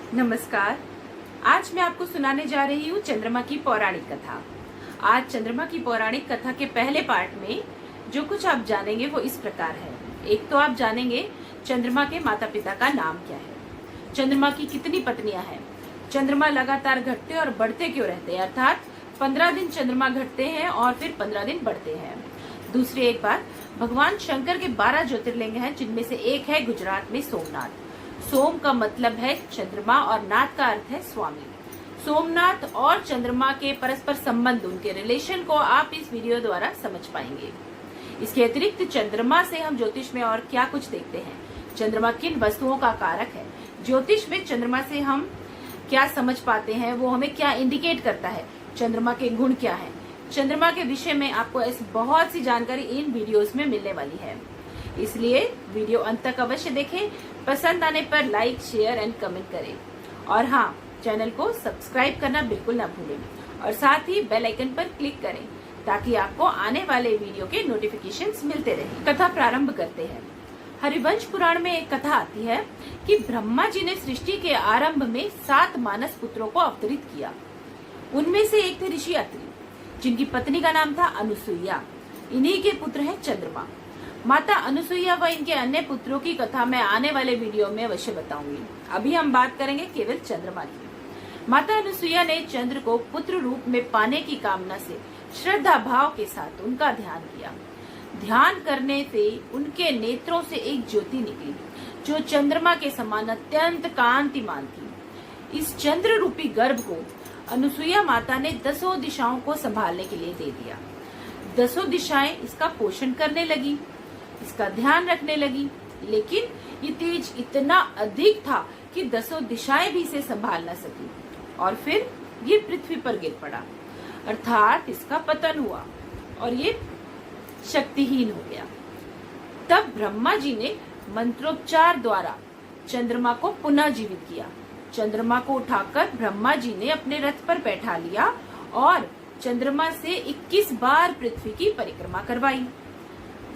नमस्कार। आज मैं आपको सुनाने जा रही हूँ चंद्रमा की पौराणिक कथा। आज चंद्रमा की पौराणिक कथा के पहले पार्ट में जो कुछ आप जानेंगे वो इस प्रकार है। एक तो आप जानेंगे चंद्रमा के माता पिता का नाम क्या है, चंद्रमा की कितनी पत्नियां हैं, चंद्रमा लगातार घटते और बढ़ते क्यों रहते हैं, अर्थात 15 दिन चंद्रमा घटते हैं और फिर 15 दिन बढ़ते हैं। दूसरी एक बात, भगवान शंकर के 12 ज्योतिर्लिंग हैं, जिनमें से एक है गुजरात में सोमनाथ। सोम का मतलब है चंद्रमा और नाथ का अर्थ है स्वामी। सोमनाथ और चंद्रमा के परस्पर संबंध, उनके रिलेशन को आप इस वीडियो द्वारा समझ पाएंगे। इसके अतिरिक्त चंद्रमा से हम ज्योतिष में और क्या कुछ देखते हैं, चंद्रमा किन वस्तुओं का कारक है, ज्योतिष में चंद्रमा से हम क्या समझ पाते हैं, वो हमें क्या इंडिकेट करता है, चंद्रमा के गुण क्या है, चंद्रमा के विषय में आपको ऐसी बहुत सी जानकारी इन वीडियोस में मिलने वाली है। इसलिए वीडियो अंत तक अवश्य देखें। पसंद आने पर लाइक, शेयर एंड कमेंट करें और हाँ, चैनल को सब्सक्राइब करना बिल्कुल ना भूलें और साथ ही बेल आइकन पर क्लिक करें ताकि आपको आने वाले वीडियो के नोटिफिकेशंस मिलते रहें। कथा प्रारंभ करते हैं। हरिवंश पुराण में एक कथा आती है कि ब्रह्मा जी ने सृष्टि के आरंभ में 7 मानस पुत्रों को अवतरित किया। उनमें से एक थे ऋषि अत्रि, जिनकी पत्नी का नाम था अनुसुईया। इन्हीं के पुत्र है चंद्रमा। माता अनुसुईया व इनके अन्य पुत्रों की कथा मैं आने वाले वीडियो में अवश्य बताऊंगी। अभी हम बात करेंगे केवल चंद्रमा की। माता अनुसुईया ने चंद्र को पुत्र रूप में पाने की कामना से श्रद्धा भाव के साथ उनका ध्यान किया। ध्यान करने से उनके नेत्रों से एक ज्योति निकली जो चंद्रमा के समान अत्यंत कांतिमान थी। इस चंद्र रूपी गर्भ को अनुसुईया माता ने 10 दिशाओं को संभालने के लिए दे दिया। 10 दिशाएं इसका पोषण करने लगी, इसका ध्यान रखने लगी, लेकिन ये तेज इतना अधिक था कि 10 दिशाएं भी इसे संभाल न सकी और फिर ये पृथ्वी पर गिर पड़ा, अर्थात इसका पतन हुआ और ये शक्तिहीन हो गया। तब ब्रह्मा जी ने मंत्रोच्चार द्वारा चंद्रमा को पुनः जीवित किया। चंद्रमा को उठाकर ब्रह्मा जी ने अपने रथ पर बैठा लिया और चंद्रमा से 21 बार पृथ्वी की परिक्रमा करवाई।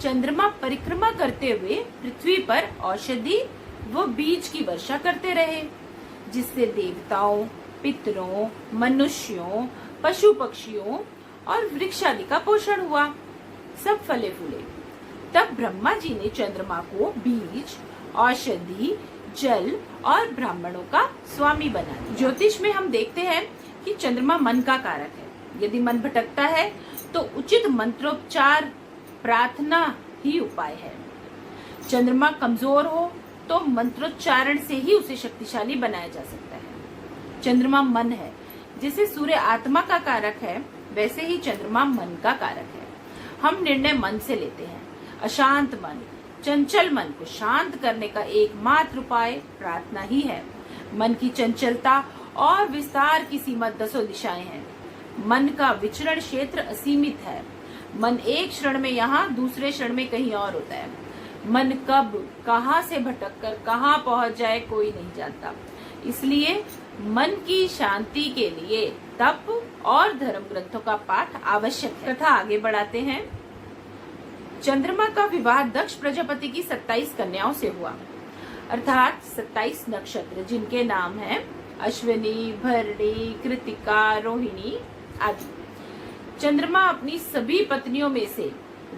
चंद्रमा परिक्रमा करते हुए पृथ्वी पर औषधि व बीज की वर्षा करते रहे, जिससे देवताओं, पितरों, मनुष्यों, पशु पक्षियों और वृक्ष आदि का पोषण हुआ। सब फले फूले। तब ब्रह्मा जी ने चंद्रमा को बीज, औषधि, जल और ब्राह्मणों का स्वामी बना दिया। ज्योतिष में हम देखते हैं कि चंद्रमा मन का कारक है। यदि मन भटकता है तो उचित मंत्रोच्चार, प्रार्थना ही उपाय है। चंद्रमा कमजोर हो तो मंत्रोच्चारण से ही उसे शक्तिशाली बनाया जा सकता है। चंद्रमा मन है। जैसे सूर्य आत्मा का कारक है, वैसे ही चंद्रमा मन का कारक है। हम निर्णय मन से लेते हैं। अशांत मन, चंचल मन को शांत करने का एकमात्र उपाय प्रार्थना ही है। मन की चंचलता और विस्तार की सीमा 10 दिशाएं हैं। मन का विचरण क्षेत्र असीमित है। मन एक क्षण में यहाँ, दूसरे क्षण में कहीं और होता है। मन कब कहाँ से भटककर कहाँ पहुंच जाए कोई नहीं जानता। इसलिए मन की शांति के लिए तप और धर्म ग्रंथों का पाठ आवश्यक है। कथा आगे बढ़ाते हैं। चंद्रमा का विवाह दक्ष प्रजापति की 27 कन्याओं से हुआ, अर्थात 27 नक्षत्र, जिनके नाम हैं अश्विनी, भरणी, कृतिका, रोहिणी आदि। चंद्रमा अपनी सभी पत्नियों में से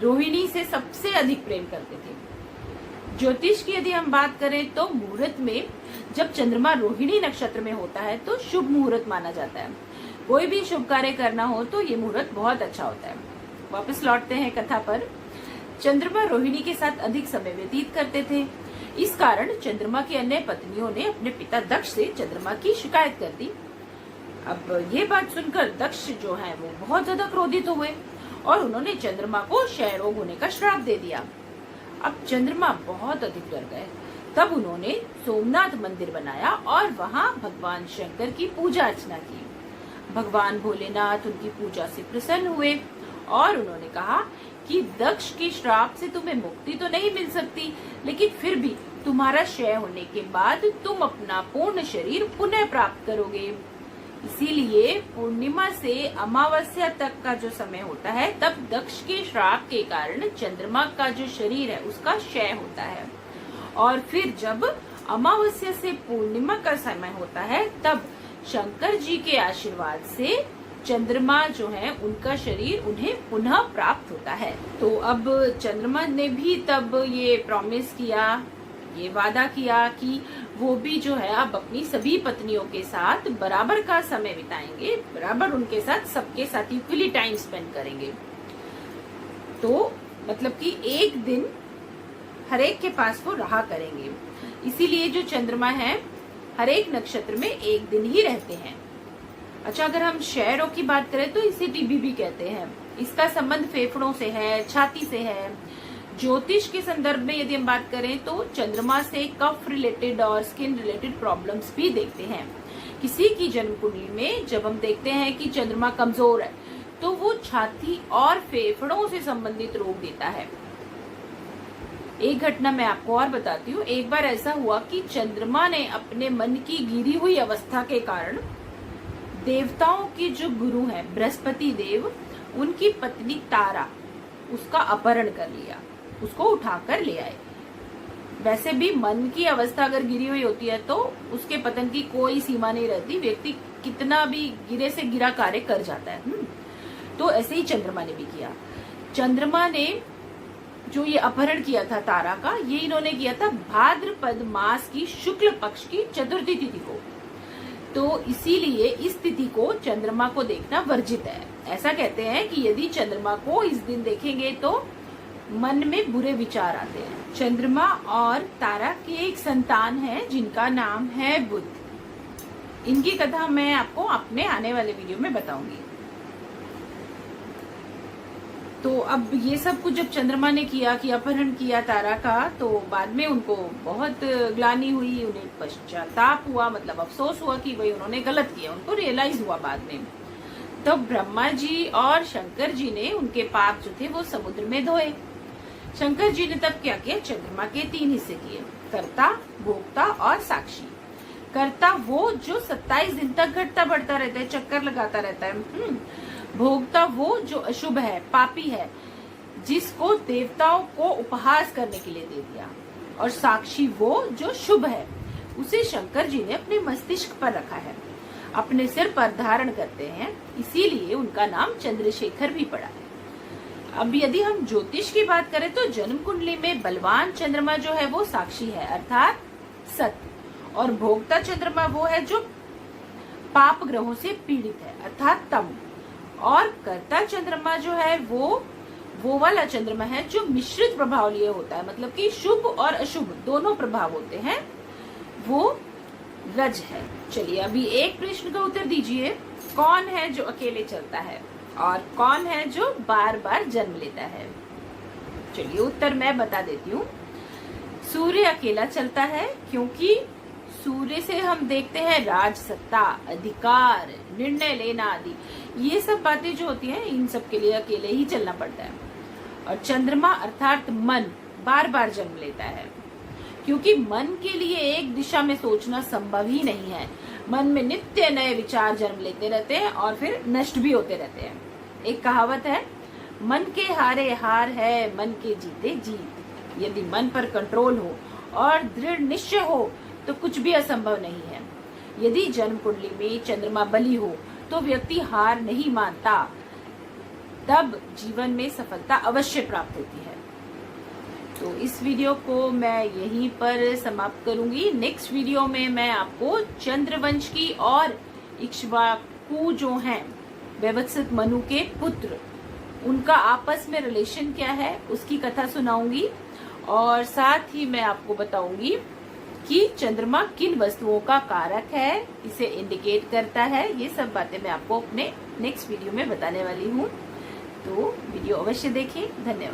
रोहिणी से सबसे अधिक प्रेम करते थे। ज्योतिष की यदि हम बात करें तो मुहूर्त में जब चंद्रमा रोहिणी नक्षत्र में होता है तो शुभ मुहूर्त माना जाता है। कोई भी शुभ कार्य करना हो तो ये मुहूर्त बहुत अच्छा होता है। वापस लौटते हैं कथा पर। चंद्रमा रोहिणी के साथ अधिक समय व्यतीत करते थे। इस कारण चंद्रमा की अन्य पत्नियों ने अपने पिता दक्ष से चंद्रमा की शिकायत कर दी। अब ये बात सुनकर दक्ष जो है वो बहुत ज्यादा क्रोधित हुए और उन्होंने चंद्रमा को क्षय रोग होने का श्राप दे दिया। अब चंद्रमा बहुत अधिक डर गए। तब उन्होंने सोमनाथ मंदिर बनाया और वहाँ भगवान शंकर की पूजा अर्चना की। भगवान भोलेनाथ उनकी पूजा से प्रसन्न हुए और उन्होंने कहा कि दक्ष के श्राप से तुम्हें मुक्ति तो नहीं मिल सकती, लेकिन फिर भी तुम्हारा क्षय होने के बाद तुम अपना पूर्ण शरीर पुनः प्राप्त करोगे। इसीलिए पूर्णिमा से अमावस्या तक का जो समय होता है, तब दक्ष के श्राप के कारण चंद्रमा का जो शरीर है उसका क्षय होता है और फिर जब अमावस्या से पूर्णिमा का समय होता है, तब शंकर जी के आशीर्वाद से चंद्रमा जो है उनका शरीर उन्हें पुनः प्राप्त होता है। तो अब चंद्रमा ने भी तब ये प्रॉमिस किया, ये वादा किया कि वो भी जो है अब अपनी सभी पत्नियों के साथ बराबर का समय बिताएंगे, बराबर उनके साथ सबके साथ इक्वली टाइम स्पेंड करेंगे। तो मतलब कि एक दिन हर एक के पास वो रहा करेंगे। इसीलिए जो चंद्रमा है हर एक नक्षत्र में एक दिन ही रहते हैं। अच्छा, अगर हम क्षय की बात करें तो इसे टीबी भी कहते हैं। इसका संबंध फेफड़ों से है, छाती से है। ज्योतिष के संदर्भ में यदि हम बात करें तो चंद्रमा से कफ रिलेटेड और स्किन रिलेटेड प्रॉब्लम्स भी देखते हैं। किसी की जन्म कुंडली में जब हम देखते हैं कि चंद्रमा कमजोर है तो वो छाती और फेफड़ों से संबंधित रोग देता है। एक घटना मैं आपको और बताती हूँ। एक बार ऐसा हुआ कि चंद्रमा ने अपने मन की गिरी हुई अवस्था के कारण देवताओं के जो गुरु हैं बृहस्पति देव, उनकी पत्नी तारा, उसका अपहरण कर लिया, उसको उठाकर ले आए। वैसे भी मन की अवस्था अगर गिरी हुई होती है तो उसके पतन की कोई सीमा नहीं रहती, व्यक्ति कितना भी गिरे से गिरा कार्य कर जाता है। तो ऐसे ही चंद्रमा ने भी किया। चंद्रमा ने जो ये अपहरण किया था तारा का, ये इन्होंने किया था भाद्रपद मास की शुक्ल पक्ष की चतुर्थी तिथि को। तो इसीलिए इस तिथि को चंद्रमा को देखना वर्जित है। ऐसा कहते हैं कि यदि चंद्रमा को इस दिन देखेंगे तो मन में बुरे विचार आते हैं। चंद्रमा और तारा की एक संतान है जिनका नाम है बुध। इनकी कथा मैं आपको अपने आने वाले वीडियो में बताऊंगी। तो अब ये सब कुछ जब चंद्रमा ने किया कि अपहरण किया तारा का, तो बाद में उनको बहुत ग्लानि हुई, उन्हें पश्चाताप हुआ, मतलब अफसोस हुआ कि भाई उन्होंने गलत किया। उनको रियलाइज हुआ बाद में। तब ब्रह्मा जी और शंकर जी ने उनके पाप जो थे वो समुद्र में धोए। शंकर जी ने तब क्या किया, चंद्रमा के 3 हिस्से किए, कर्ता, भोक्ता और साक्षी। कर्ता वो जो 27 दिन तक घटता बढ़ता रहता है, चक्कर लगाता रहता है। भोक्ता वो जो अशुभ है, पापी है, जिसको देवताओं को उपहास करने के लिए दे दिया। और साक्षी वो जो शुभ है, उसे शंकर जी ने अपने मस्तिष्क पर रखा है, अपने सिर पर धारण करते हैं, इसीलिए उनका नाम चंद्रशेखर भी पड़ा है। अब यदि हम ज्योतिष की बात करें तो जन्म कुंडली में बलवान चंद्रमा जो है वो साक्षी है, अर्थात सत्य। और भोक्ता चंद्रमा वो है जो पाप ग्रहों से पीड़ित है, अर्थात तम। और कर्ता चंद्रमा जो है वो वाला चंद्रमा है जो मिश्रित प्रभाव लिए होता है, मतलब कि शुभ और अशुभ दोनों प्रभाव होते हैं, वो रज है। चलिए अभी एक प्रश्न का उत्तर दीजिए, कौन है जो अकेले चलता है और कौन है जो बार बार जन्म लेता है? चलिए उत्तर मैं बता देती हूँ। सूर्य अकेला चलता है क्योंकि सूर्य से हम देखते हैं राज सत्ता, अधिकार, निर्णय लेना आदि, ये सब बातें जो होती हैं इन सब के लिए अकेले ही चलना पड़ता है। और चंद्रमा अर्थात मन बार बार जन्म लेता है क्योंकि मन के लिए एक दिशा में सोचना संभव ही नहीं है। मन में नित्य नए विचार जन्म लेते रहते हैं और फिर नष्ट भी होते रहते हैं। एक कहावत है, मन के हारे हार है, मन के जीते जीत। यदि मन पर कंट्रोल हो और दृढ़ निश्चय हो तो कुछ भी असंभव नहीं है। यदि जन्म कुंडली में चंद्रमा बली हो तो व्यक्ति हार नहीं मानता, तब जीवन में सफलता अवश्य प्राप्त होती है। तो इस वीडियो को मैं यहीं पर समाप्त करूंगी। नेक्स्ट वीडियो में मैं आपको चंद्रवंश की और इक्ष्वाकु जो हैं व्यवस्थित मनु के पुत्र, उनका आपस में रिलेशन क्या है उसकी कथा सुनाऊंगी। और साथ ही मैं आपको बताऊंगी कि चंद्रमा किन वस्तुओं का कारक है, इसे इंडिकेट करता है। ये सब बातें मैं आपको अपने नेक्स्ट वीडियो में बताने वाली हूँ। तो वीडियो अवश्य देखें। धन्यवाद।